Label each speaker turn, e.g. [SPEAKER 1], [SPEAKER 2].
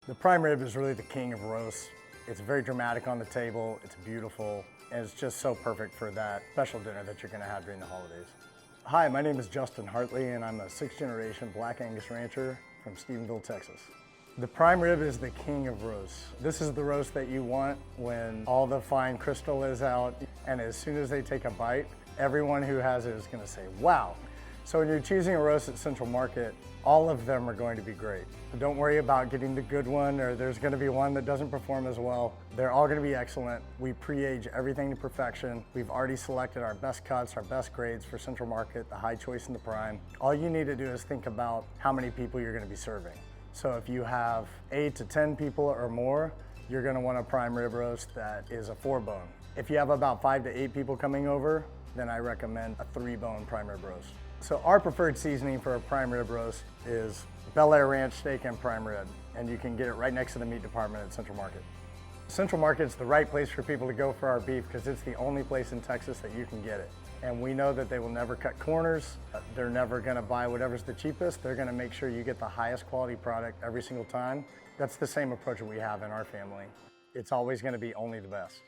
[SPEAKER 1] The prime rib is really the king of roasts. It's very dramatic on the table, it's beautiful, and it's just so perfect for that special dinner that you're gonna have during the holidays. Hi, my name is Justin Hartley, and I'm a 6th-generation Black Angus rancher from Stephenville, Texas. The prime rib is the king of roasts. This is the roast that you want when all the fine crystal is out, and as soon as they take a bite, everyone who has it is gonna say, wow. So when you're choosing a roast at Central Market, all of them are going to be great. Don't worry about getting the good one, or there's gonna be one that doesn't perform as well. They're all gonna be excellent. We pre-age everything to perfection. We've already selected our best cuts, our best grades for Central Market, the high choice and the prime. All you need to do is think about how many people you're gonna be serving. So if you have 8 to 10 people or more, you're gonna want a prime rib roast that is a 4-bone. If you have about 5 to 8 people coming over, then I recommend a 3-bone prime rib roast. So our preferred seasoning for a prime rib roast is Bel Air Ranch steak and prime rib, and you can get it right next to the meat department at Central Market. Central Market's the right place for people to go for our beef because it's the only place in Texas that you can get it. And we know that they will never cut corners. They're never gonna buy whatever's the cheapest. They're gonna make sure you get the highest quality product every single time. That's the same approach that we have in our family. It's always gonna be only the best.